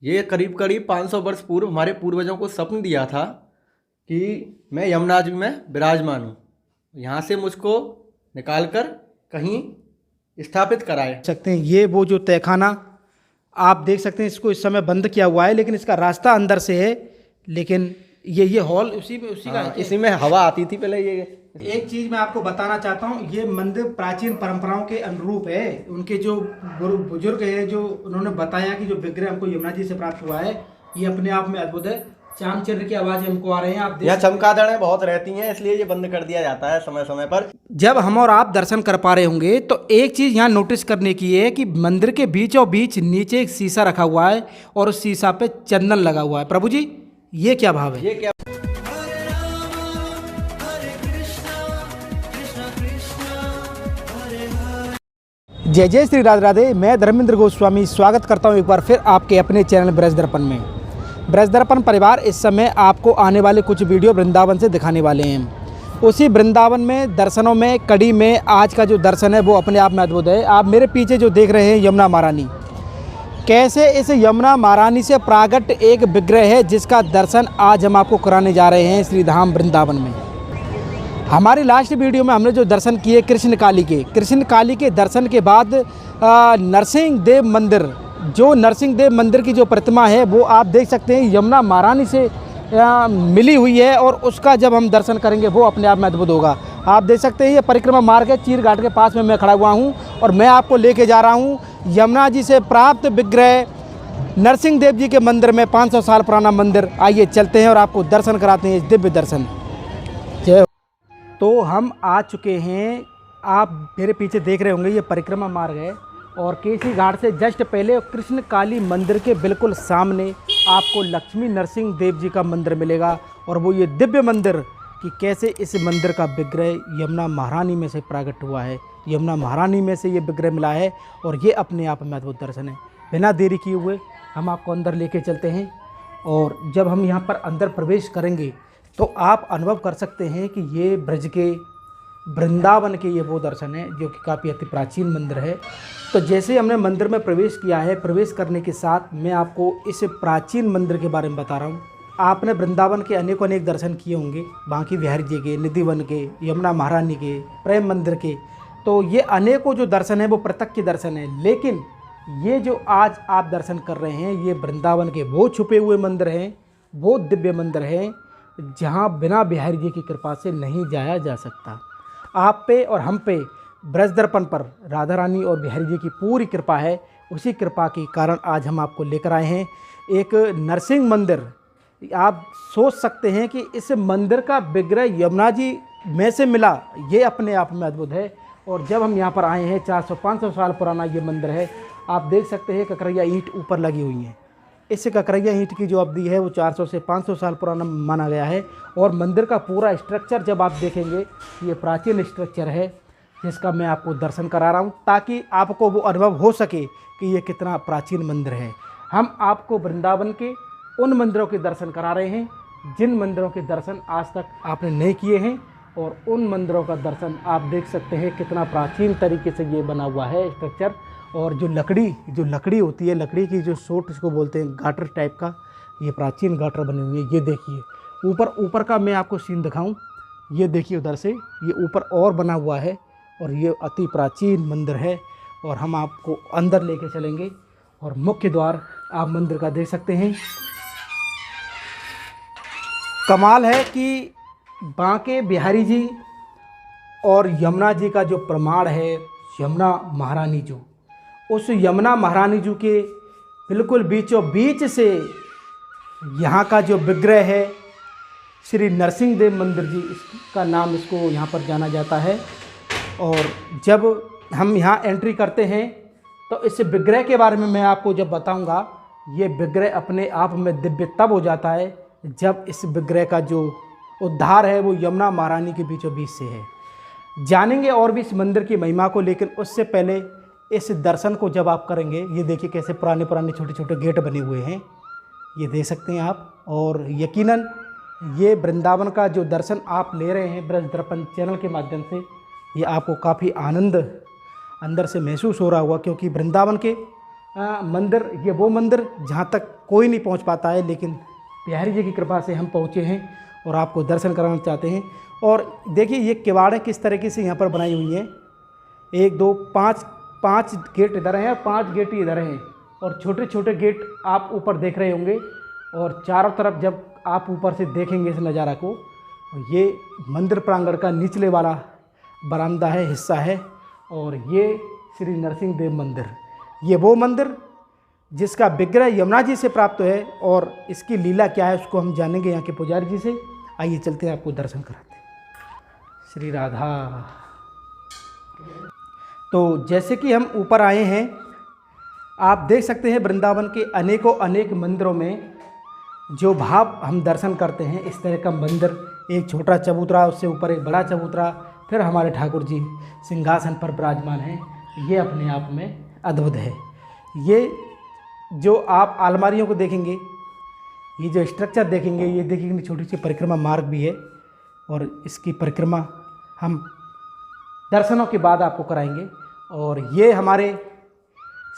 ये करीब करीब 500 वर्ष पूर्व हमारे पूर्वजों को स्वप्न दिया था कि मैं यमुना जी में विराजमान हूँ, यहाँ से मुझको निकाल कर कहीं स्थापित कराए। सकते हैं ये वो जो तहखाना आप देख सकते हैं, इसको इस समय बंद किया हुआ है लेकिन इसका रास्ता अंदर से है। लेकिन ये हॉल उसी का है। इसी में हवा आती थी पहले। ये एक चीज मैं आपको बताना चाहता हूँ, ये मंदिर प्राचीन परंपराओं के अनुरूप है। उनके जो बुजुर्ग है, जो उन्होंने बताया कि जो विग्रह हमको यमुना जी से प्राप्त हुआ है, ये अपने आप में अद्भुत है। चामचंद्र की आवाजें हमको आ रहे हैं, आप यहाँ चमगादड़ें बहुत रहती हैं, इसलिए ये बंद कर दिया जाता है समय समय पर। जब हम और आप दर्शन कर पा रहे होंगे तो एक चीज़ यहाँ नोटिस करने की है कि मंदिर के बीचों बीच नीचे एक शीशा रखा हुआ है और उस शीशा पे चंदन लगा हुआ है। प्रभु जी, ये क्या भाव है? ये क्या? जय जय श्री राधे राधे। मैं धर्मेंद्र गोस्वामी स्वागत करता हूँ एक बार फिर आपके अपने चैनल ब्रज दर्पण में। ब्रज दर्पण परिवार इस समय आपको आने वाले कुछ वीडियो वृंदावन से दिखाने वाले हैं। उसी वृंदावन में दर्शनों में कड़ी में आज का जो दर्शन है वो अपने आप में अद्भुत है। आप मेरे पीछे जो देख रहे हैं यमुना महारानी, कैसे इस यमुना महारानी से प्रागट एक विग्रह है जिसका दर्शन आज हम आपको कराने जा रहे हैं श्री धाम वृंदावन में। हमारी लास्ट वीडियो में हमने जो दर्शन किए कृष्ण काली के दर्शन के बाद नरसिंह देव मंदिर, जो नरसिंह देव मंदिर की जो प्रतिमा है वो आप देख सकते हैं यमुना महारानी से मिली हुई है और उसका जब हम दर्शन करेंगे वो अपने आप में अद्भुत होगा। आप देख सकते हैं ये परिक्रमा मार्ग है, चीर घाट के पास में मैं खड़ा हुआ हूँ और मैं आपको लेके जा रहा हूँ यमुना जी से प्राप्त विग्रह नरसिंह देव जी के मंदिर में, 500 साल पुराना मंदिर। आइए चलते हैं और आपको दर्शन कराते हैं, इस दिव्य दर्शन। जय। तो हम आ चुके हैं, आप मेरे पीछे देख रहे होंगे ये परिक्रमा मार्ग है और केसी घाट से जस्ट पहले कृष्ण काली मंदिर के बिल्कुल सामने आपको लक्ष्मी नरसिंह देव जी का मंदिर मिलेगा। और वो ये दिव्य मंदिर कि कैसे इस मंदिर का विग्रह यमुना महारानी में से प्रकट हुआ है, यमुना महारानी में से ये विग्रह मिला है और ये अपने आप में अद्भुत दर्शन है। बिना देरी किए हुए हम आपको अंदर लेके चलते हैं और जब हम यहाँ पर अंदर प्रवेश करेंगे तो आप अनुभव कर सकते हैं कि ये ब्रज के वृंदावन के ये वो दर्शन है जो कि काफ़ी अति प्राचीन मंदिर है। तो जैसे हमने मंदिर में प्रवेश किया है, प्रवेश करने के साथ मैं आपको इस प्राचीन मंदिर के बारे में बता रहा हूँ। आपने वृंदावन के अनेकों अनेक दर्शन किए होंगे, बांकी बिहारी जी के, निधिवन के, यमुना महारानी के, प्रेम मंदिर के। तो ये अनेकों जो दर्शन है वो प्रत्यक्ष दर्शन है, लेकिन ये जो आज आप दर्शन कर रहे हैं ये वृंदावन के वो छुपे हुए मंदिर हैं, वो दिव्य मंदिर हैं जहाँ बिना बिहारी जी की कृपा से नहीं जाया जा सकता। आप पे और हम पे ब्रज दर्पण पर राधा रानी और बिहारी जी की पूरी कृपा है। उसी कृपा के कारण आज हम आपको लेकर आए हैं एक नरसिंह मंदिर। आप सोच सकते हैं कि इस मंदिर का विग्रह यमुना जी में से मिला, ये अपने आप में अद्भुत है। और जब हम यहाँ पर आए हैं 400-500 साल पुराना ये मंदिर है। आप देख सकते हैं ककरैया ईंट ऊपर लगी हुई हैं। इस ककरैया ईंट की जो अवधि है वो 400 से 500 साल पुराना माना गया है। और मंदिर का पूरा स्ट्रक्चर जब आप देखेंगे ये प्राचीन स्ट्रक्चर है जिसका मैं आपको दर्शन करा रहा हूँ ताकि आपको वो अनुभव हो सके कि ये कितना प्राचीन मंदिर है। हम आपको वृंदावन के उन मंदिरों के दर्शन करा रहे हैं जिन मंदिरों के दर्शन आज तक आपने नहीं किए हैं। और उन मंदिरों का दर्शन आप देख सकते हैं कितना प्राचीन तरीके से ये बना हुआ है स्ट्रक्चर। और जो लकड़ी होती है, लकड़ी की जो सोट इसको बोलते हैं, गाटर टाइप का, ये प्राचीन गाटर बने हुए हैं। ये देखिए ऊपर का मैं आपको सीन दिखाऊं, ये देखिए उधर से ये ऊपर और बना हुआ है और ये अति प्राचीन मंदिर है। और हम आपको अंदर लेके चलेंगे और मुख्य द्वार आप मंदिर का देख सकते हैं। कमाल है कि बांके बिहारी जी और यमुना जी का जो प्रमाण है, यमुना महारानी जो, उस यमुना महारानी जी के बिल्कुल बीचों बीच से यहाँ का जो विग्रह है श्री नरसिंह देव मंदिर जी, इसका नाम इसको यहाँ पर जाना जाता है। और जब हम यहाँ एंट्री करते हैं तो इस विग्रह के बारे में मैं आपको जब बताऊँगा, ये विग्रह अपने आप में दिव्य तब हो जाता है जब इस विग्रह का जो उद्धार है वो यमुना महारानी के बीचों बीच से है। जानेंगे और भी इस मंदिर की महिमा को, लेकिन उससे पहले इस दर्शन को जब आप करेंगे, ये देखिए कैसे पुराने छोटे छोटे गेट बने हुए हैं, ये देख सकते हैं आप। और यकीनन ये वृंदावन का जो दर्शन आप ले रहे हैं ब्रज दर्पण चैनल के माध्यम से, ये आपको काफ़ी आनंद अंदर से महसूस हो रहा होगा, क्योंकि वृंदावन के मंदिर, ये वो मंदिर जहाँ तक कोई नहीं पहुँच पाता है, लेकिन बिहारी जी की कृपा से हम पहुँचे हैं और आपको दर्शन कराना चाहते हैं। और देखिए ये किवाड़ें किस तरीके से यहाँ पर बनाई हुई हैं। 1 2 5 गेट इधर हैं और 5 गेट ही इधर हैं, और छोटे छोटे गेट आप ऊपर देख रहे होंगे। और चारों तरफ जब आप ऊपर से देखेंगे इस नज़ारा को, ये मंदिर प्रांगण का निचले वाला बरामदा है, हिस्सा है। और ये श्री नरसिंह देव मंदिर, ये वो मंदिर जिसका विग्रह यमुना जी से प्राप्त है। और इसकी लीला क्या है उसको हम जानेंगे यहाँ के पुजारी जी से। आइए चलते हैं, आपको दर्शन कराते हैं। श्री राधा। तो जैसे कि हम ऊपर आए हैं, आप देख सकते हैं वृंदावन के अनेकों अनेक मंदिरों में जो भाव हम दर्शन करते हैं, इस तरह का मंदिर, एक छोटा चबूतरा, उससे ऊपर एक बड़ा चबूतरा, फिर हमारे ठाकुर जी सिंहासन पर विराजमान हैं। ये अपने आप में अद्भुत है। ये जो आप अलमारियों को देखेंगे, ये जो स्ट्रक्चर देखेंगे, ये देखेंगे छोटी सी परिक्रमा मार्ग भी है। और इसकी परिक्रमा हम दर्शनों के बाद आपको कराएंगे। और ये हमारे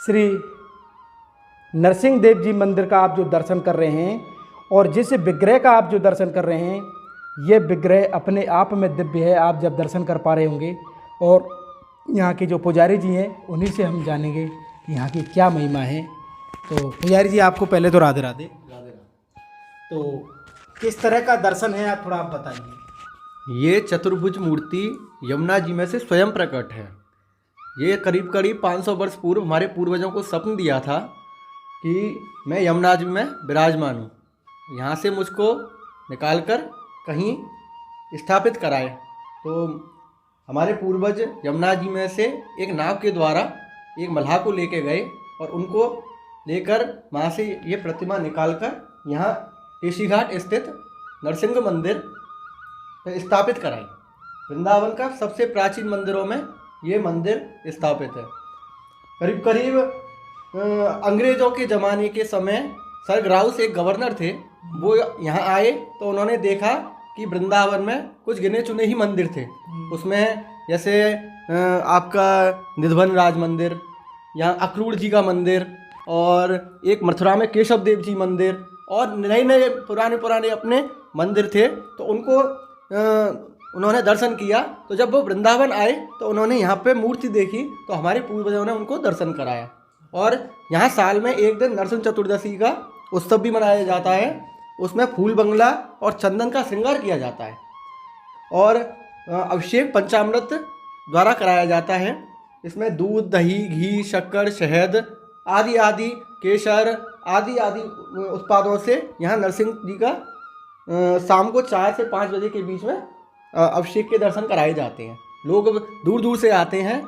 श्री नरसिंह देव जी मंदिर का आप जो दर्शन कर रहे हैं, और जिस विग्रह का आप जो दर्शन कर रहे हैं, ये विग्रह अपने आप में दिव्य है। आप जब दर्शन कर पा रहे होंगे, और यहाँ के जो पुजारी जी हैं उन्हीं से हम जानेंगे कि यहाँ की क्या महिमा है। तो पुजारी जी, आपको पहले तो राधे राधे। तो किस तरह का दर्शन है, आप थोड़ा आप बताइए। ये चतुर्भुज मूर्ति यमुना जी में से स्वयं प्रकट है। ये करीब करीब 500 वर्ष पूर्व हमारे पूर्वजों को स्वप्न दिया था कि मैं यमुना जी में विराजमान हूँ, यहाँ से मुझको निकालकर कहीं स्थापित कराए। तो हमारे पूर्वज यमुना जी में से एक नाव के द्वारा एक मल्लाह को लेके गए, और उनको लेकर वहाँ से ये प्रतिमा निकालकर यहाँ केशी घाट स्थित नरसिंह मंदिर पे स्थापित कराई। वृंदावन का सबसे प्राचीन मंदिरों में ये मंदिर स्थापित है। करीब करीब अंग्रेज़ों के ज़माने के समय सर ग्राउस एक गवर्नर थे, वो यहाँ आए तो उन्होंने देखा कि वृंदावन में कुछ गिने चुने ही मंदिर थे। उसमें जैसे आपका निधवन राज मंदिर, यहाँ अक्रूर जी का मंदिर, और एक मथुरा में केशव देव जी मंदिर, और नए नए पुराने अपने मंदिर थे। तो उनको उन्होंने दर्शन किया। तो जब वो वृंदावन आए तो उन्होंने यहाँ पे मूर्ति देखी, तो हमारे पूर्वजों ने उनको दर्शन कराया। और यहाँ साल में एक दिन नरसिंह चतुर्दशी का उत्सव भी मनाया जाता है। उसमें फूल बंगला और चंदन का श्रृंगार किया जाता है, और अभिषेक पंचामृत द्वारा कराया जाता है। इसमें दूध, दही, घी, शक्कर, शहद आदि आदि, केसर आदि आदि उत्पादों से यहाँ नरसिंह जी का शाम को 4 से 5 बजे के बीच में अभिषेक के दर्शन कराए जाते हैं। लोग दूर दूर से आते हैं,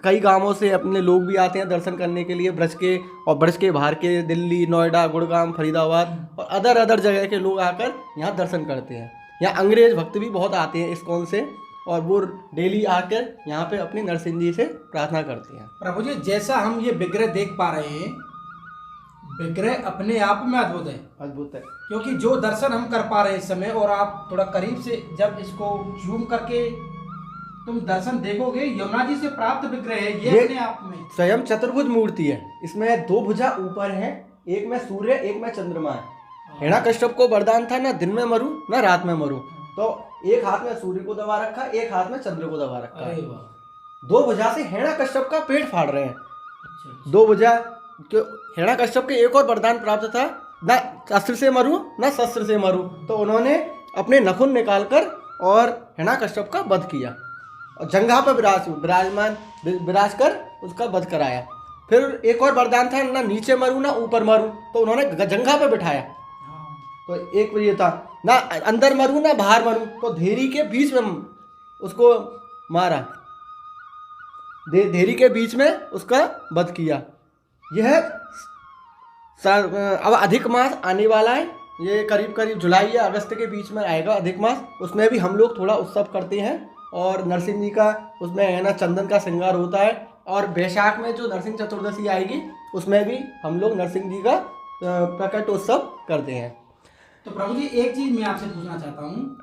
कई गांवों से अपने लोग भी आते हैं दर्शन करने के लिए, ब्रज के और ब्रज के बाहर के दिल्ली, नोएडा, गुड़गांव, फरीदाबाद और अदर जगह के लोग आकर यहाँ दर्शन करते हैं। यहाँ अंग्रेज भक्त भी बहुत आते हैं इस्कॉन से, और वो डेली आकर यहाँ पे अपने नरसिंह जी से प्रार्थना करते हैं। प्रभु जी, जैसा हम ये विग्रह देख पा रहे हैं, विग्रह अपने आप में अद्भुत है। अद्भुत है, क्योंकि जो दर्शन हम कर पा रहे हैं इस समय, और आप थोड़ा करीब से जब इसको जूम करके तुम दर्शन देखोगे, यमुना जी से प्राप्त विग्रह है ये अपने आप में स्वयं चतुर्भुज मूर्ति है। इसमें 2 भुजा ऊपर है, एक में सूर्य, एक में चंद्रमा है। हिरण्यकश्यप को वरदान था, ना दिन में मरूं ना रात में मरूं, तो एक हाथ में सूर्य को दबा रखा, एक हाथ में चंद्र को दबा रखा है। 2 भुजा से हिरण्यकश्यप का पेट फाड़ रहे हैं। 2 भुजा, हिरण्यकश्यप के एक और वरदान प्राप्त था, ना अस्त्र से मरूं ना शस्त्र से मरूं, तो उन्होंने अपने नखुन निकालकर और हिरण्यकश्यप का वध किया, और जंघा पर विराज कर उसका वध कराया। फिर एक और वरदान था, ना नीचे मरूं ना ऊपर मरूं, तो उन्होंने जंघा पर बिठाया। तो एक ये था, ना अंदर मरूं ना बाहर मरूं, तो धेरी के बीच में उसको मारा, धेरी के बीच में उसका वध किया। यह अब अधिक मास आने वाला है, ये करीब करीब जुलाई या अगस्त के बीच में आएगा अधिक मास। उसमें भी हम लोग थोड़ा उत्सव करते हैं, और नरसिंह जी का उसमें है ना चंदन का श्रृंगार होता है। और बैसाख में जो नरसिंह चतुर्दशी आएगी उसमें भी हम लोग नरसिंह जी का प्रकट उत्सव करते हैं। तो प्रभु जी, एक चीज मैं आपसे पूछना चाहता हूँ,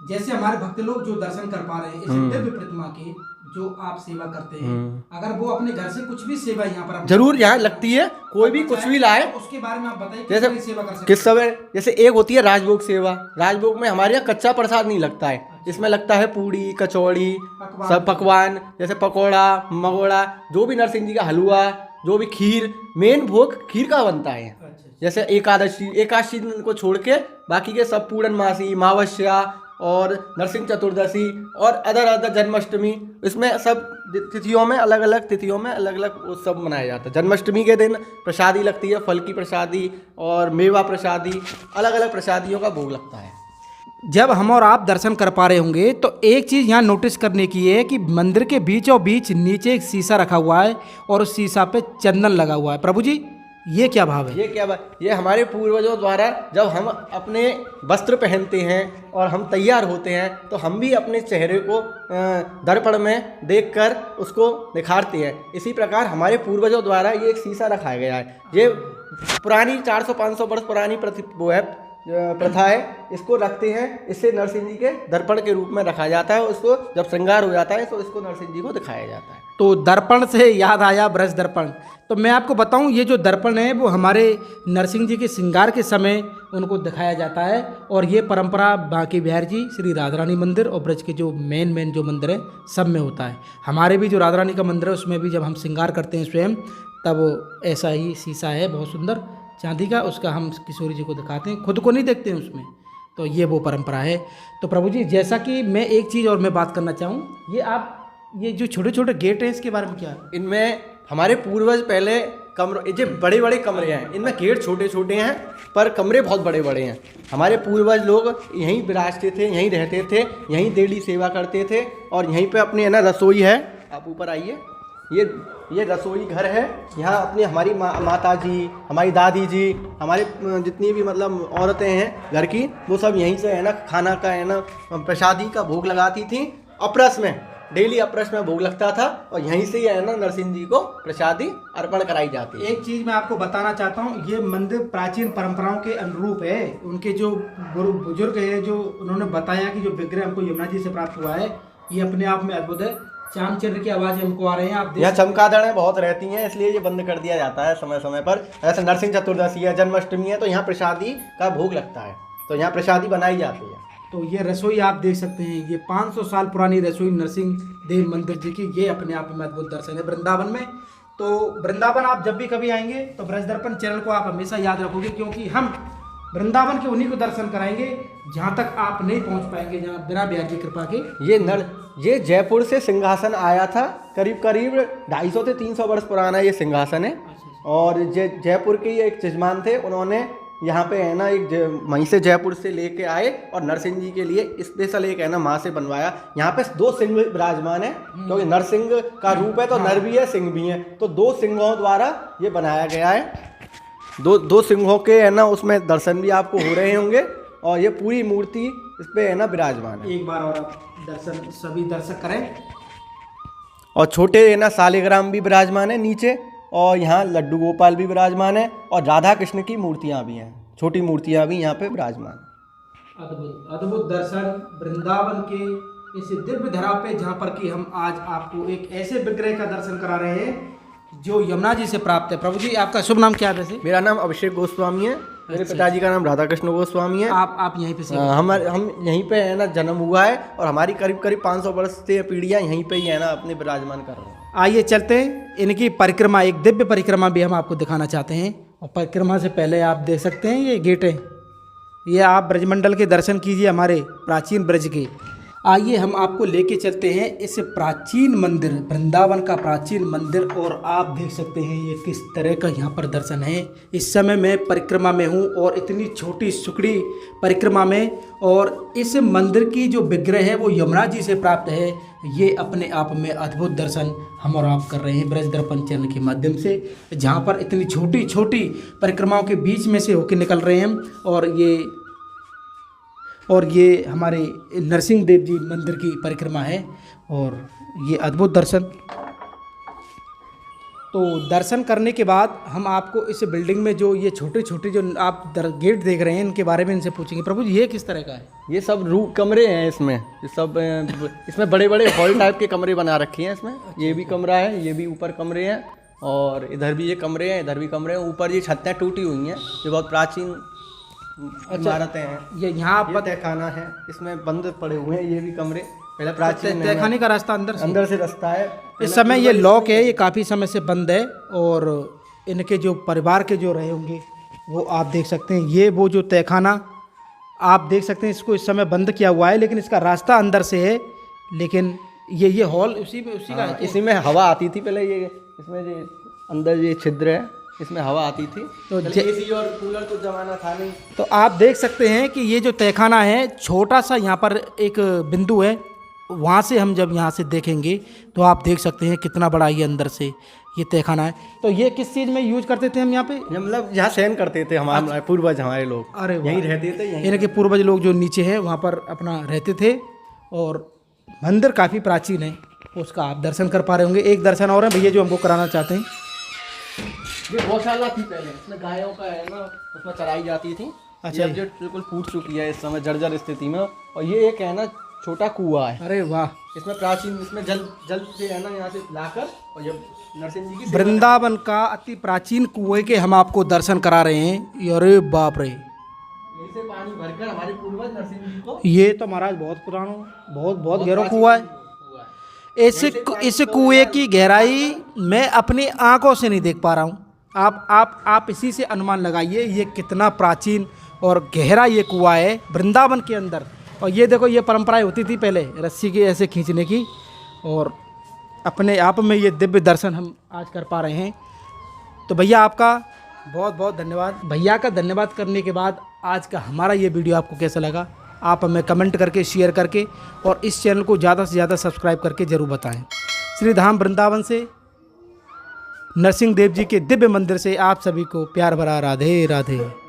जैसे हमारे भक्त लोग जो दर्शन कर पा रहे हैं इस दिव्य प्रतिमा के, जो आप सेवा करते हैं, अगर वो अपने घर से कुछ भी सेवा यहाँ पर जरूर यहाँ लगती है, कोई भी कुछ भी लाए, तो उसके बारे में आप बताइए जैसे किस सेवा कर सकते किस समय। जैसे एक होती है राजभोग सेवा। राजभोग में हमारे यहाँ कच्चा प्रसाद नहीं लगता है, इसमें लगता है पूड़ी कचौड़ी सब पकवान, जैसे पकौड़ा मगोड़ा, जो भी नरसिंह जी का हलवा, जो भी खीर, मेन भोग खीर का बनता है। जैसे एकादशी को छोड़ के बाकी के सब पूर्णमासी, मावस्या और नरसिंह चतुर्दशी और अदर जन्माष्टमी, इसमें सब तिथियों में अलग अलग उत्सव मनाया जाता है। जन्माष्टमी के दिन प्रसादी लगती है, फल की प्रसादी और मेवा प्रसादी, अलग अलग प्रसादियों का भोग लगता है। जब हम और आप दर्शन कर पा रहे होंगे तो एक चीज़ यहाँ नोटिस करने की है कि मंदिर के बीचों बीच नीचे एक शीशा रखा हुआ है और उस शीशा पे चंदन लगा हुआ है। प्रभु जी ये क्या भाव है? ये क्या बात, ये हमारे पूर्वजों द्वारा जब हम अपने वस्त्र पहनते हैं और हम तैयार होते हैं तो हम भी अपने चेहरे को दर्पण में देखकर उसको निखारते हैं। इसी प्रकार हमारे पूर्वजों द्वारा ये एक शीशा रखा गया है। ये पुरानी 400-500 वर्ष पुरानी प्रथा है, इसको रखते हैं। इससे नरसिंह जी के दर्पण के रूप में रखा जाता है। उसको जब श्रृंगार हो जाता है तो इसको नरसिंह जी को दिखाया जाता है। तो दर्पण से याद आया ब्रज दर्पण। तो मैं आपको बताऊं, ये जो दर्पण है वो हमारे नरसिंह जी के श्रृंगार के समय उनको दिखाया जाता है और ये परंपरा बांके बिहारी जी, श्री राधा रानी मंदिर और ब्रज के जो मेन जो मंदिर है सब में होता है। हमारे भी जो राधा रानी का मंदिर है उसमें भी जब हम श्रृंगार करते हैं स्वयं, तब ऐसा ही शीशा है बहुत सुंदर चांदी का, उसका हम किशोरी जी को दिखाते हैं, खुद को नहीं देखते हैं उसमें। तो ये वो परंपरा है। तो प्रभु जी जैसा कि मैं एक चीज़ और मैं बात करना चाहूँ, ये आप ये जो छोटे छोटे गेट हैं इसके बारे में क्या है? इनमें हमारे पूर्वज पहले कमरे, ये बड़े बड़े कमरे हैं, इनमें गेट छोटे छोटे हैं पर कमरे बहुत बड़े बड़े हैं। हमारे पूर्वज लोग यहीं विराजते थे, यहीं रहते थे, यहीं डेली सेवा करते थे और यहीं पे अपनी है ना रसोई है। आप ऊपर आइए, ये रसोई घर है। यहाँ अपनी हमारी माता जी, हमारी दादी जी, हमारे जितनी भी मतलब औरतें हैं घर की, वो सब यहीं से है ना खाना का है ना प्रसादी का भोग लगाती थी। अपरस में डेली अपरस में भोग लगता था और यहीं से है ना नरसिंह जी को प्रसादी अर्पण कराई जाती है। एक चीज़ मैं आपको बताना चाहता हूँ, ये मंदिर प्राचीन परंपराओं के अनुरूप है। उनके जो गुरु बुजुर्ग है, जो उन्होंने बताया कि जो विग्रह हमको यमुना जी से प्राप्त हुआ है, ये अपने आप में अद्भुत है। चामचंद्र की आवाज़ हमको आ रहे हैं, आप यहाँ चमकादड़ें बहुत रहती हैं, इसलिए ये बंद कर दिया जाता है समय समय पर। ऐसे नरसिंह चतुर्दशी है, जन्माष्टमी है, तो यहाँ प्रसादी का भोग लगता है, तो यहाँ प्रसादी बनाई जाती है। तो ये रसोई आप देख सकते हैं, ये 500 साल पुरानी रसोई नरसिंह देव मंदिर जी की, ये अपने आप में अद्भुत दर्शन है वृंदावन में। तो वृंदावन आप जब भी कभी आएंगे तो ब्रज दर्पण चैनल को आप हमेशा याद रखोगे, क्योंकि हम वृंदावन के उन्हीं को दर्शन कराएंगे जहाँ तक आप नहीं पहुँच पाएंगे, जहाँ बिना बिहार की कृपा के। ये जयपुर से सिंहासन आया था, करीब 250 से 300 वर्ष पुराना ये सिंहासन है। और जयपुर के ये एक जजमान थे, उन्होंने यहाँ पे है ना वहीं से जयपुर से लेके आए और नरसिंह जी के लिए स्पेशल एक है ना माँ से बनवाया। यहाँ पे 2 सिंह विराजमान है, क्योंकि नरसिंह का रूप है तो नर भी है सिंह भी है, तो 2 सिंहों द्वारा ये बनाया गया है। दो सिंहों के है ना उसमें दर्शन भी आपको हो रहे होंगे और ये पूरी मूर्ति इस पे है ना विराजमान है। एक बार और आप दर्शन सभी दर्शक करें। और छोटे है ना सालिग्राम भी विराजमान है नीचे, और यहाँ लड्डू गोपाल भी विराजमान है और राधा कृष्ण की मूर्तियाँ भी हैं, छोटी मूर्तियाँ भी यहाँ पे विराजमान। अद्भुत अद्भुत दर्शन वृंदावन के इस दिव्य धरा पे, जहाँ पर कि हम आज आपको एक ऐसे विग्रह का दर्शन करा रहे हैं जो यमुना जी से प्राप्त है। प्रभु जी आपका शुभ नाम क्या है वैसे? मेरा नाम अभिषेक गोस्वामी है, मेरे पिताजी का नाम राधा कृष्ण गोस्वामी है। आप यहीं पे हम यहीं पे है ना जन्म हुआ है और हमारी करीब 500 वर्ष से पीढ़ियाँ यहीं पे ही है ना अपने विराजमान कर रहे हैं। आइए चलते हैं, इनकी परिक्रमा, एक दिव्य परिक्रमा भी हम आपको दिखाना चाहते हैं। और परिक्रमा से पहले आप देख सकते हैं ये गेट है, ये आप ब्रजमंडल के दर्शन कीजिए, हमारे प्राचीन ब्रज के। आइए हम आपको लेके चलते हैं इस प्राचीन मंदिर, वृंदावन का प्राचीन मंदिर, और आप देख सकते हैं ये किस तरह का यहाँ पर दर्शन है। इस समय मैं परिक्रमा में हूँ और इतनी छोटी सुकड़ी परिक्रमा में, और इस मंदिर की जो विग्रह है वो यमुना जी से प्राप्त है। ये अपने आप में अद्भुत दर्शन हम और आप कर रहे हैं ब्रज दर्पण चैनल के माध्यम से, जहाँ पर इतनी छोटी छोटी परिक्रमाओं के बीच में से होकर निकल रहे हैं। और ये हमारे नरसिंह देव जी मंदिर की परिक्रमा है और ये अद्भुत दर्शन। तो दर्शन करने के बाद हम आपको इस बिल्डिंग में जो ये छोटे छोटे जो आप गेट देख रहे हैं इनके बारे में इनसे पूछेंगे। प्रभु जी ये किस तरह का है? ये सब कमरे हैं इसमें, ये सब इसमें बड़े बड़े हॉल टाइप के कमरे बना रखे हैं इसमें। ये भी कमरा है, ये भी ऊपर कमरे हैं, और इधर भी ये कमरे हैं, इधर भी कमरे हैं। ऊपर ये छतें टूटी हुई हैं, ये बहुत प्राचीन इमारतें हैं। ये यहाँ पर तहखाना है, इसमें बंद पड़े हुए हैं ये भी कमरे। पहले प्राचीन तहखाने का रास्ता अंदर से रास्ता है। इस समय ये लॉक है, ये काफ़ी समय से बंद है, और इनके जो परिवार के जो रहे होंगे वो आप देख सकते हैं। ये वो जो तहखाना आप देख सकते हैं, इसको इस समय बंद किया हुआ है, लेकिन इसका रास्ता अंदर से है। लेकिन ये हॉल उसी का है। इसी में हवा आती थी पहले, ये इसमें ये अंदर ये छिद्र है, इसमें हवा आती थी। तो एसी और कूलर तो जमाना था नहीं। तो आप देख सकते हैं कि ये जो तहखाना है, छोटा सा यहाँ पर एक बिंदु है, वहाँ से हम जब यहाँ से देखेंगे तो आप देख सकते हैं कितना बड़ा ये अंदर से ये तहखाना है। तो ये किस चीज़ में यूज करते थे हम यहाँ पे? मतलब यहाँ शयन करते थे हमारे पूर्वज, हमारे लोग। अरे यहीं रहते थे, यहीं इनके पूर्वज लोग जो नीचे हैं वहाँ पर अपना रहते थे। और मंदिर काफ़ी प्राचीन है, उसका आप दर्शन कर पा रहे होंगे। एक दर्शन और है भैया जो हमको कराना चाहते हैं। ये गौशाला थी पहले, इसमें गायों का है ना, उसमें चराई जाती थी। अच्छा, ये बिल्कुल फूट चुकी है इस समय जर्जर स्थिति में। और ये एक है ना छोटा कुआं है। अरे वाह, इसमें प्राचीन, इसमें जल से है ना यहाँ से लाकर, और जब नरसिंह जी की वृंदावन का अति प्राचीन कुएं के हम आपको दर्शन करा रहे हैं। अरे बाप रे, यहीं से पानी भरकर हमारे पूर्वज नरसिंह जी को, ये तो महाराज बहुत पुराना, बहुत गहरा कुआं है। इस कुएं की गहराई मैं अपनी आंखों से नहीं देख पा रहा हूँ। आप इसी से अनुमान लगाइए ये कितना प्राचीन और गहरा ये कुआं है वृंदावन के अंदर। और ये देखो, ये परंपराएं होती थी पहले रस्सी के ऐसे खींचने की, और अपने आप में ये दिव्य दर्शन हम आज कर पा रहे हैं। तो भैया आपका बहुत बहुत धन्यवाद। भैया का धन्यवाद करने के बाद आज का हमारा ये वीडियो आपको कैसा लगा, आप हमें कमेंट करके, शेयर करके, और इस चैनल को ज़्यादा से ज़्यादा सब्सक्राइब करके ज़रूर बताएं। श्री धाम वृंदावन से, नरसिंह देव जी के दिव्य मंदिर से आप सभी को प्यार भरा राधे राधे।